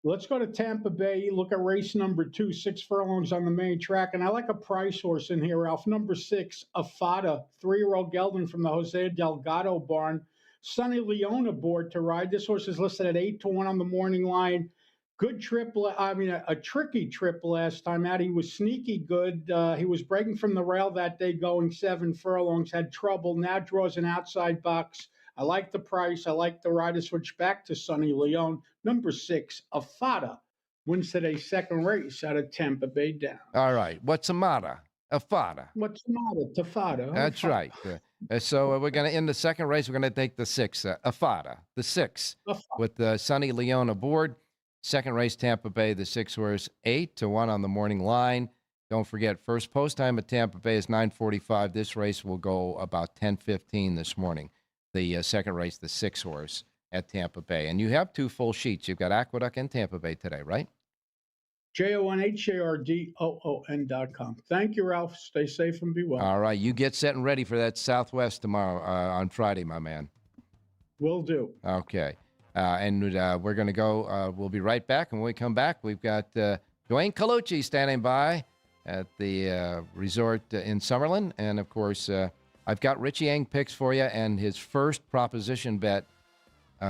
S8: Let's go to Tampa Bay. Look at race number 2, 6 furlongs on the main track. And I like a price horse in here, Ralph. Number 6, Afada, 3-year-old gelding from the Jose Delgado barn. Sonny Leone aboard to ride. This horse is listed at 8-1 on the morning line. Good trip. A tricky trip last time out. He was sneaky good. He was breaking from the rail that day, going 7 furlongs, had trouble. Now draws an outside box. I like the price. I like the rider. Switch back to Sonny Leone. Number 6, Afada, wins today's second race out of Tampa Bay Down.
S7: All right. What's the matter? Afada.
S8: What's the matter? Tafada.
S7: That's right. So we're going to, in the second race, we're going to take the 6, Afada, the 6, with Sonny Leone aboard. Second race, Tampa Bay, the 6 horse, 8-1 on the morning line. Don't forget, first post time at Tampa Bay is 9:45. This race will go about 10:15 this morning. The second race, the 6 horse at Tampa Bay. And you have 2 full sheets. You've got Aqueduct and Tampa Bay today, right?
S8: JONHARDOON.com. Thank you, Ralph. Stay safe and be well.
S7: All right. You get set and ready for that Southwest tomorrow on Friday, my man.
S8: Will do.
S7: Okay. And we're going to go. We'll be right back. And when we come back, we've got Dwayne Colucci standing by at the resort in Summerlin. And, of course, I've got Richie Eng picks for you and his first proposition bet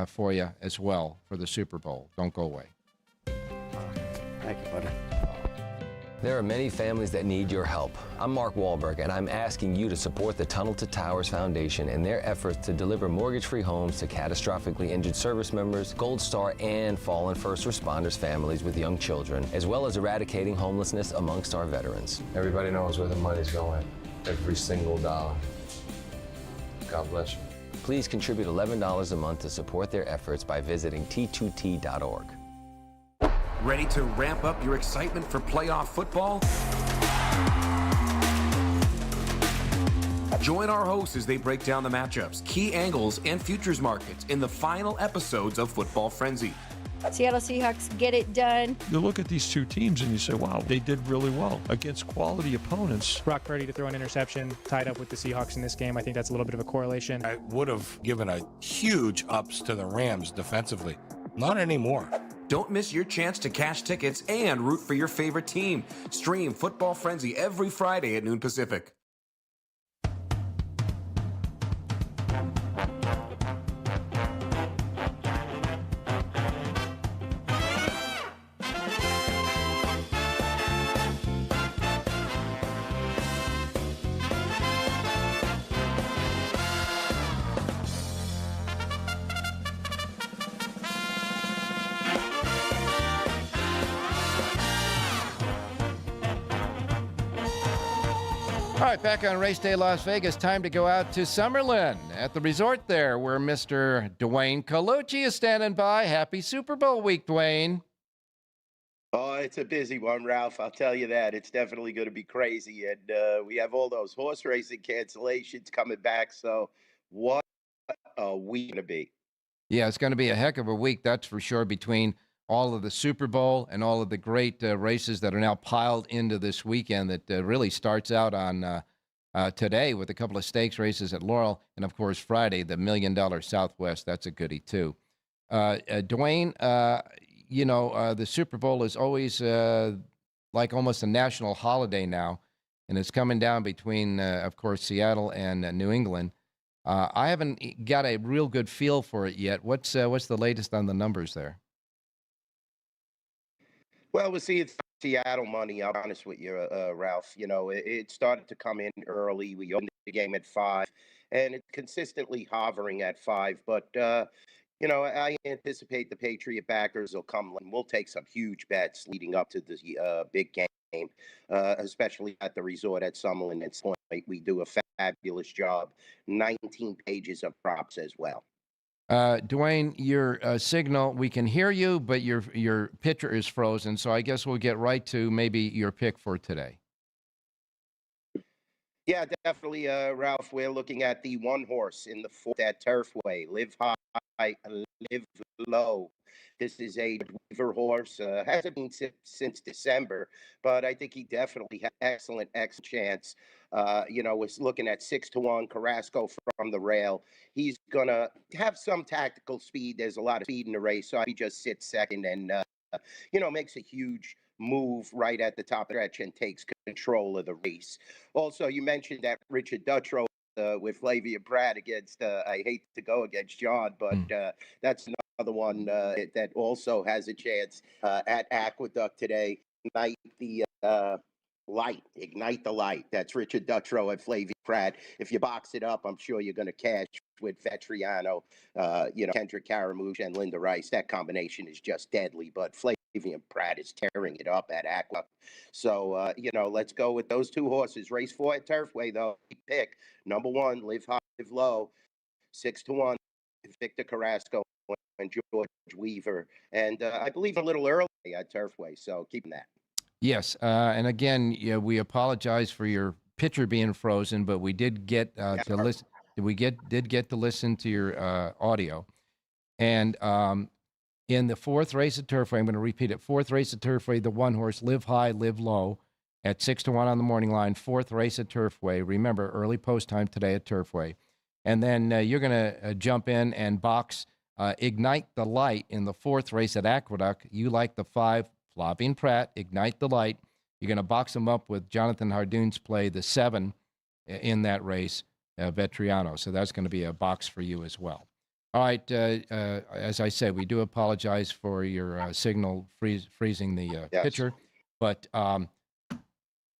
S7: for you as well for the Super Bowl. Don't go away.
S9: Thank you, buddy.
S10: There are many families that need your help. I'm Mark Wahlberg, and I'm asking you to support the Tunnel to Towers Foundation in their efforts to deliver mortgage-free homes to catastrophically injured service members, Gold Star, and fallen first responders families with young children, as well as eradicating homelessness amongst our veterans. Everybody knows where the money's going, every single dollar. God bless you. Please contribute $11 a month to support their efforts by visiting t2t.org.
S11: Ready to ramp up your excitement for playoff football? Join our hosts as they break down the matchups, key angles, and futures markets in the final episodes of Football Frenzy.
S12: Seattle Seahawks get it done.
S13: You look at these 2 teams and you say, wow, they did really well against quality opponents.
S14: Brock Purdy to throw an interception tied up with the Seahawks in this game. I think that's a little bit of a correlation.
S15: I would have given a huge ups to the Rams defensively. Not anymore.
S11: Don't miss your chance to cash tickets and root for your favorite team. Stream Football Frenzy every Friday at noon Pacific.
S7: All right, back on Race Day Las Vegas, time to go out to Summerlin at the resort there where Mr. Dwayne Colucci is standing by. Happy Super Bowl week, Dwayne.
S16: Oh, it's a busy one, Ralph. I'll tell you that. It's definitely going to be crazy. And we have all those horse racing cancellations coming back. So what a week going to be.
S7: Yeah, it's going to be a heck of a week, that's for sure, between all of the Super Bowl and all of the great races that are now piled into this weekend that really starts out on today with a couple of stakes races at Laurel. And, of course, Friday, the $1 Million Southwest. That's a goodie, too. Dwayne, the Super Bowl is always like almost a national holiday now, and it's coming down between, of course, Seattle and New England. I haven't got a real good feel for it yet. What's the latest on the numbers there?
S16: Well, we'll see. It's Seattle money. I'll be honest with you, Ralph. It started to come in early. We opened the game at 5, and it's consistently hovering at 5. But I anticipate the Patriot backers will come, and we'll take some huge bets leading up to the big game, especially at the resort at Summerlin. At some point, we do a fabulous job. 19 pages of props as well.
S7: Dwayne, your signal, we can hear you, but your picture is frozen. So I guess we'll get right to maybe your pick for today.
S16: Yeah, definitely, Ralph. We're looking at the one horse in the 4th at Turfway. Live high, live low. This is a Weaver horse. Hasn't been since December, but I think he definitely has excellent chance. We're looking at 6-1 Carrasco from the rail. He's going to have some tactical speed. There's a lot of speed in the race, so he just sits second and, makes a huge move right at the top of the stretch and takes control of the race. Also, you mentioned that Richard Dutrow with Flavia Pratt against, I hate to go against John, but that's another one that also has a chance at Aqueduct today. Ignite the light. That's Richard Dutrow and Flavia Pratt. If you box it up, I'm sure you're going to cash with Vetriano, Kendrick Caramouche and Linda Rice. That combination is just deadly, but Flavia Pratt is tearing it up at Aqueduct. So, let's go with those two horses. Race 4 at Turfway, though. Pick number 1, Live High, Live Low, 6-1, Victor Carrasco and George Weaver. And I believe a little early at Turfway, so keep that.
S7: Yes, and again, we apologize for your picture being frozen, but we did get to listen. Did get to listen to your audio, and in the 4th race at Turfway, I'm going to repeat it. 4th race at Turfway, the one horse, Live High, Live Low, at 6-1 on the morning line. 4th race at Turfway. Remember, early post time today at Turfway, and then you're going to jump in and box Ignite the Light in the 4th race at Aqueduct. You like the 5. Flavia Pratt, Ignite the Light. You're going to box them up with Jonathan Hardoon's play, the 7 in that race, Vetriano. So that's going to be a box for you as well. All right. As I said, we do apologize for your signal freezing the picture. But I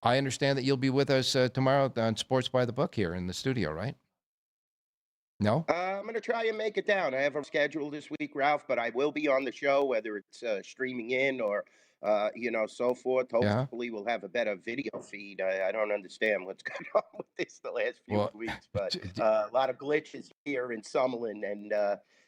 S7: understand that you'll be with us tomorrow on Sports by the Book here in the studio, right? No?
S16: I'm going to try and make it down. I have a schedule this week, Ralph, but I will be on the show, whether it's streaming in or so forth. Hopefully we'll have a better video feed. I don't understand what's going on with this the last few weeks, but a lot of glitches here in Summerlin, and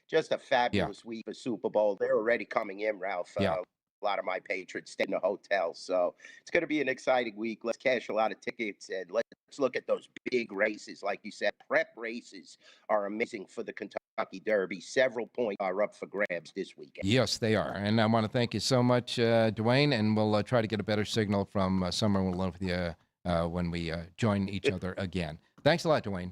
S16: just a fabulous week for Super Bowl. They're already coming in, Ralph. A lot of my patrons stay in the hotel, so it's going to be an exciting week. Let's cash a lot of tickets, and let's look at those big races. Like you said, prep races are amazing for the Kentucky Derby. Several points are up for grabs this weekend.
S7: Yes, they are. And I want to thank you so much, Dwayne, and we'll try to get a better signal from Summer with you when we join each other again. Thanks a lot, Dwayne.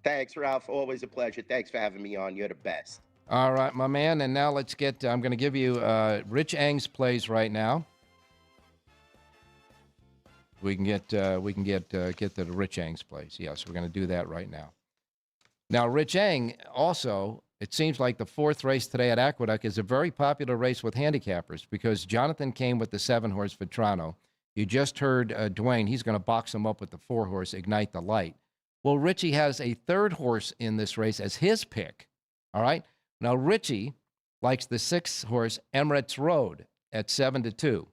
S16: Thanks, Ralph. Always a pleasure. Thanks for having me on. You're the best.
S7: All right, my man. And now let's get, I'm going to give you Rich Ang's plays right now. We can get the Rich Ang's plays. Yes, we're going to do that right now. Now, Rich Ang also, it seems like the 4th race today at Aqueduct is a very popular race with handicappers because Jonathan came with the 7-horse Vetrano. You just heard Dwayne. He's going to box him up with the 4-horse Ignite the Light. Well, Richie has a 3rd horse in this race as his pick. All right. Now, Richie likes the 6th horse Emirates Road at 7-2.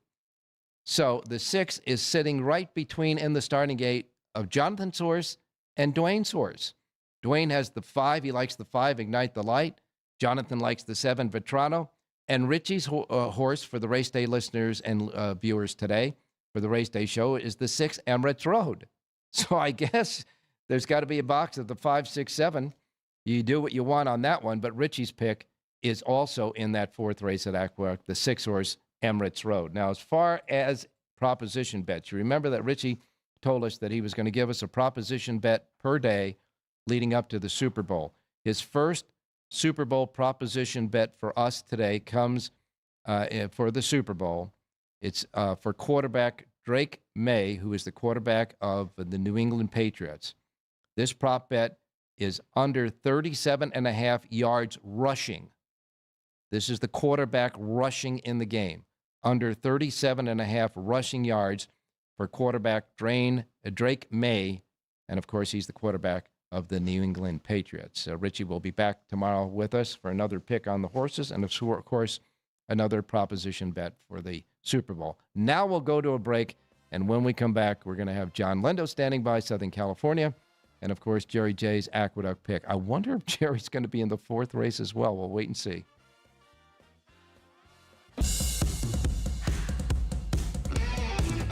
S7: So the 6 is sitting right between in the starting gate of Jonathan's horse and Dwayne's horse. Dwayne has the 5. He likes the 5, Ignite the Light. Jonathan likes the 7, Vetrano. And Richie's horse, for the race day listeners and viewers today, for the race day show, is the 6, Emirates Road. So I guess there's got to be a box of the 5, 6, 7. You do what you want on that one, but Richie's pick is also in that 4th race at Aqueduct, the 6 horse, Emirates Road. Now, as far as proposition bets, you remember that Richie told us that he was going to give us a proposition bet per day leading up to the Super Bowl. His first Super Bowl proposition bet for us today comes for the Super Bowl. It's for quarterback Drake May, who is the quarterback of the New England Patriots. This prop bet is under 37.5 yards rushing. This is the quarterback rushing in the game. Under 37.5 rushing yards for quarterback Drake May. And, of course, he's the quarterback of the New England Patriots. Richie will be back tomorrow with us for another pick on the horses and, of course, another proposition bet for the Super Bowl. Now we'll go to a break, and when we come back, we're going to have John Lindo standing by, Southern California, and, of course, Jerry J's Aqueduct pick. I wonder if Jerry's going to be in the 4th race as well. We'll wait and see.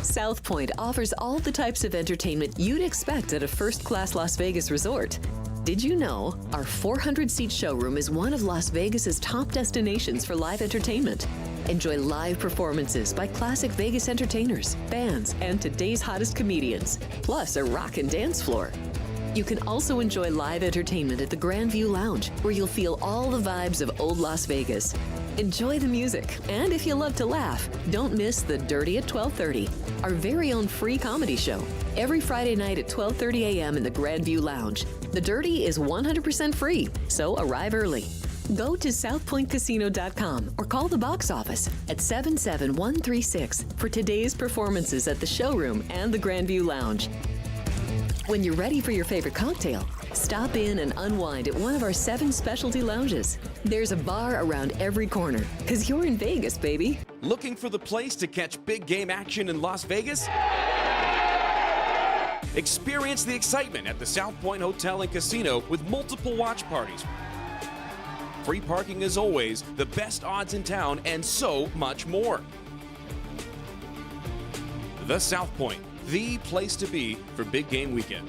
S1: South Point offers all the types of entertainment you'd expect at a first-class Las Vegas resort. Did you know our 400-seat showroom is one of Las Vegas's top destinations for live entertainment? Enjoy live performances by classic Vegas entertainers, bands, and today's hottest comedians, plus a rock and dance floor. You can also enjoy live entertainment at the Grand View Lounge, where you'll feel all the vibes of old Las Vegas. Enjoy the music, and if you love to laugh, don't miss The Dirty at 12:30, our very own free comedy show, every Friday night at 12:30 a.m. in the Grand View Lounge. The Dirty is 100% free, so arrive early. Go to southpointcasino.com or call the box office at 77136 for today's performances at the showroom and the Grand View Lounge. When you're ready for your favorite cocktail, stop in and unwind at one of our 7 specialty lounges. There's a bar around every corner, because you're in Vegas, baby.
S11: Looking for the place to catch big game action in Las Vegas? Experience the excitement at the South Point Hotel and Casino with multiple watch parties. Free parking as always, the best odds in town, and so much more. The South Point, the place to be for big game weekend.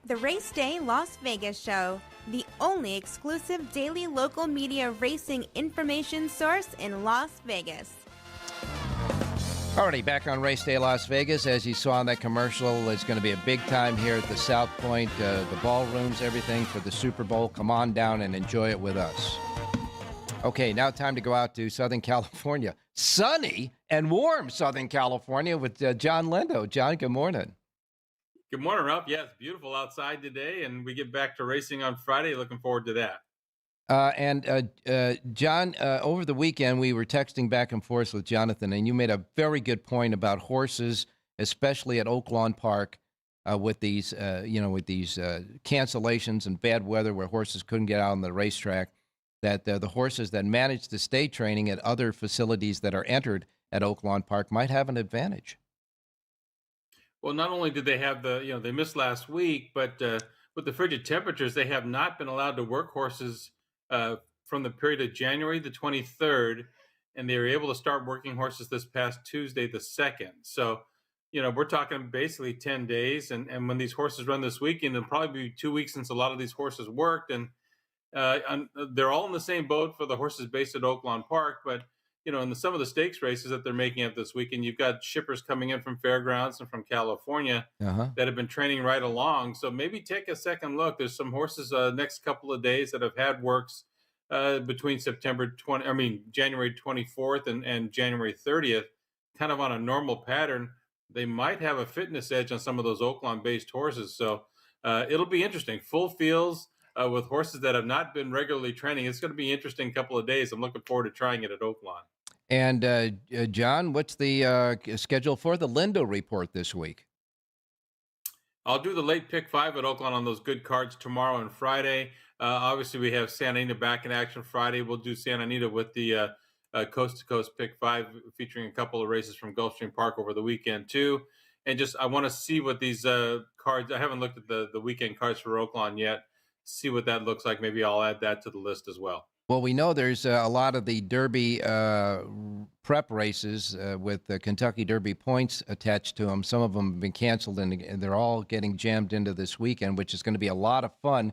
S17: The Race Day Las Vegas Show, the only exclusive daily local media racing information source in Las Vegas.
S7: Alrighty, back on Race Day Las Vegas. As you saw in that commercial, it's going to be a big time here at the South Point, the ballrooms, everything for the Super Bowl. Come on down and enjoy it with us. Okay, now time to go out to Southern California. Sunny and warm Southern California with John Lindo. John, good morning.
S18: Good morning, Ralph. Yeah, it's beautiful outside today, and we get back to racing on Friday. Looking forward to that.
S7: John, over the weekend, we were texting back and forth with Jonathan, and you made a very good point about horses, especially at Oaklawn Park, with these cancellations and bad weather where horses couldn't get out on the racetrack, that the horses that manage to stay training at other facilities that are entered at Oaklawn Park might have an advantage.
S18: Well, not only did they have they missed last week, but with the frigid temperatures, they have not been allowed to work horses from the period of January the 23rd, and they were able to start working horses this past Tuesday the 2nd. So, we're talking basically 10 days, and when these horses run this weekend, it'll probably be 2 weeks since a lot of these horses worked, and they're all in the same boat for the horses based at Oaklawn Park, but in some of the stakes races that they're making up this weekend, you've got shippers coming in from Fairgrounds and from California that have been training right along. So maybe take a second look. There's some horses next couple of days that have had works between January 24th and January 30th, kind of on a normal pattern. They might have a fitness edge on some of those Oaklawn-based horses. So it'll be interesting. Full fields with horses that have not been regularly training. It's going to be an interesting couple of days. I'm looking forward to trying it at Oaklawn.
S7: And, John, what's the schedule for the Lindo report this week?
S18: I'll do the late pick 5 at Oakland on those good cards tomorrow and Friday. Obviously, we have Santa Anita back in action Friday. We'll do Santa Anita with the coast to coast pick 5, featuring a couple of races from Gulfstream Park over the weekend too. And just I want to see what these cards. I haven't looked at the weekend cards for Oakland yet. See what that looks like. Maybe I'll add that to the list as well.
S7: Well, we know there's a lot of the Derby prep races with the Kentucky Derby points attached to them. Some of them have been canceled, and they're all getting jammed into this weekend, which is going to be a lot of fun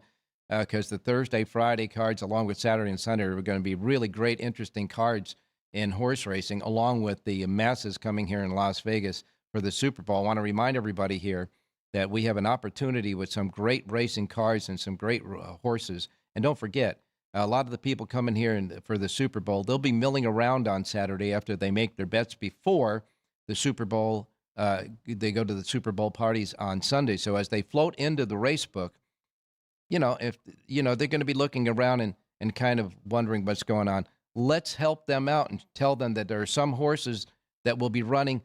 S7: because the Thursday, Friday cards, along with Saturday and Sunday, are going to be really great, interesting cards in horse racing, along with the masses coming here in Las Vegas for the Super Bowl. I want to remind everybody here that we have an opportunity with some great racing cars and some great horses. And don't forget, a lot of the people coming here for the Super Bowl, they'll be milling around on Saturday after they make their bets before the Super Bowl. They go to the Super Bowl parties on Sunday. So as they float into the race book, if they're going to be looking around and kind of wondering what's going on. Let's help them out and tell them that there are some horses that will be running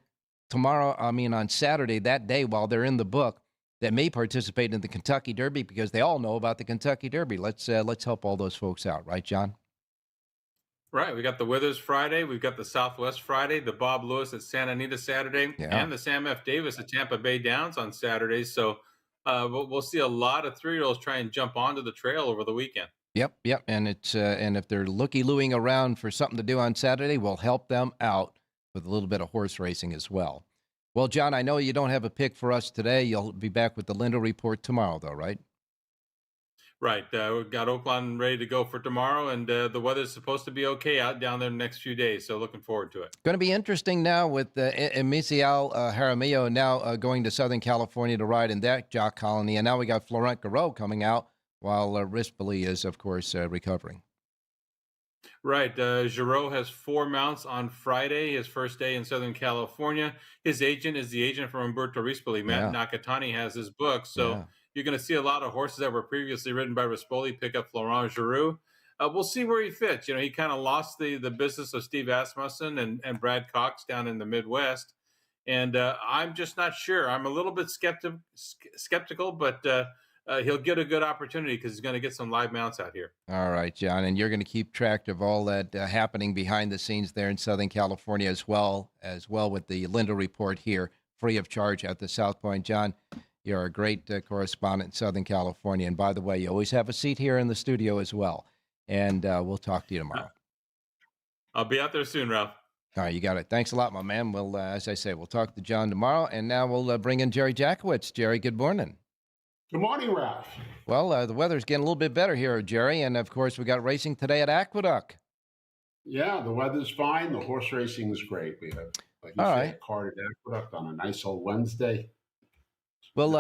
S7: on Saturday, that day, while they're in the book, that may participate in the Kentucky Derby because they all know about the Kentucky Derby. Let's help all those folks out, right, John?
S18: Right. We got the Withers Friday. We've got the Southwest Friday, the Bob Lewis at Santa Anita Saturday, and the Sam F. Davis at Tampa Bay Downs on Saturday. So we'll see a lot of 3-year-olds try and jump onto the trail over the weekend.
S7: Yep. And it's and if they're looky-looing around for something to do on Saturday, we'll help them out with a little bit of horse racing as well. Well, John, I know you don't have a pick for us today. You'll be back with the Lindo Report tomorrow, though, right?
S18: Right. We've got Oakland ready to go for tomorrow, and the weather's supposed to be okay out down there the next few days, so looking forward to it.
S7: Going to be interesting now with Emisial Jaramillo now going to Southern California to ride in that jock colony, and now we got Florent Garreau coming out while Rispoli is, of course, recovering.
S18: Right. Giroux has 4 mounts on Friday, his first day in Southern California. His agent is the agent from Umberto Rispoli. Matt Nakatani has his book. So you're going to see a lot of horses that were previously ridden by Rispoli pick up Florent Giroux. We'll see where he fits. He kind of lost the business of Steve Asmussen and Brad Cox down in the Midwest. And I'm just not sure. I'm a little bit skeptical, but he'll get a good opportunity because he's going to get some live mounts out here.
S7: All right, John, and you're going to keep track of all that happening behind the scenes there in Southern California as well with the Lindo Report here, free of charge at the South Point. John, you're a great correspondent in Southern California, and by the way, you always have a seat here in the studio as well, and we'll talk to you tomorrow.
S18: I'll be out there soon, Ralph.
S7: All right, you got it. Thanks a lot, my man. We'll, as I say, we'll talk to John tomorrow, and now we'll bring in Jerry Jackowitz. Jerry, good morning.
S19: Good morning, Ralph.
S7: Well, the weather's getting a little bit better here, Jerry, and of course we got racing today at Aqueduct.
S19: Yeah, the weather's fine. The horse racing is great. We have, like you said, a card at Aqueduct on a nice old Wednesday.
S7: Well,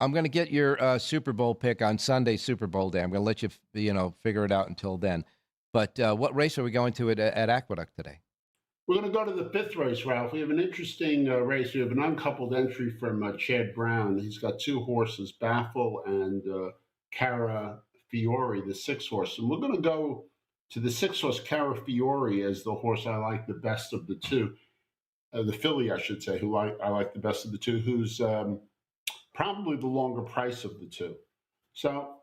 S7: I'm going to get your Super Bowl pick on Sunday, Super Bowl day. I'm going to let you, figure it out until then. But what race are we going to at Aqueduct today?
S19: We're going to go to the 5th race, Ralph. We have an interesting race. We have an uncoupled entry from Chad Brown. He's got 2 horses, Baffle and Cara Fiore, the 6th horse. And we're going to go to the 6th horse, Cara Fiore, as the horse I like the best of the 2. The filly, I should say, who I like the best of the 2, who's probably the longer price of the 2. So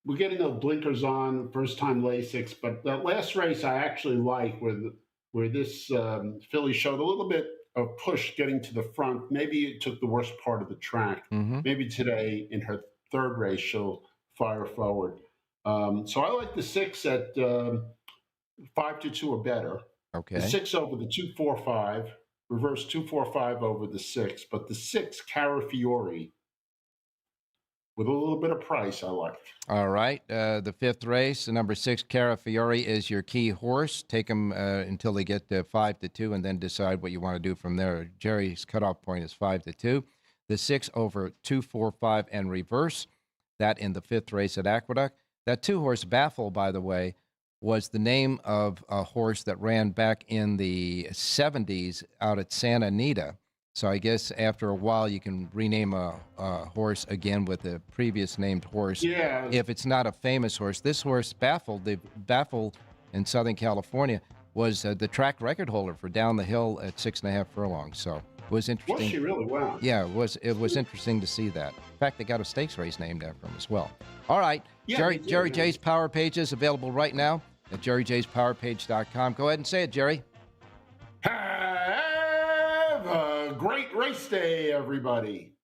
S19: we're getting the blinkers on, first-time Lasix. But that last race I actually like, where this filly showed a little bit of push getting to the front. Maybe it took the worst part of the track.
S7: Mm-hmm.
S19: Maybe today in her 3rd race she'll fire forward. So I like the 6 at 5-2 or better.
S7: Okay.
S19: The 6 over the 2-4-5, reverse 2-4-5 over the 6, but the 6 Cara Fiore with a little bit of price I like.
S7: All right. The 5th race, the number 6, Cara Fiore, is your key horse. Take them until they get to 5-2 and then decide what you want to do from there. Jerry's cutoff point is 5-2. The 6 over 2-4-5 and reverse. That in the 5th race at Aqueduct. That 2 horse Baffle, by the way, was the name of a horse that ran back in the 70s out at Santa Anita. So I guess after a while you can rename a horse again with a previous named horse.
S19: Yeah.
S7: If it's not a famous horse. This horse, Baffle in Southern California, was the track record holder for down the hill at 6.5 furlongs. So was interesting.
S19: Was she really? Wow.
S7: Yeah, it was interesting to see that. In fact, they got a stakes race named after him as well. All right,
S19: Yeah,
S7: Jerry,
S19: they do,
S7: Jerry
S19: yeah.
S7: J's Power Pages available right now at jerryjspowerpage.com. Go ahead and say it, Jerry.
S19: Have a great race day, everybody.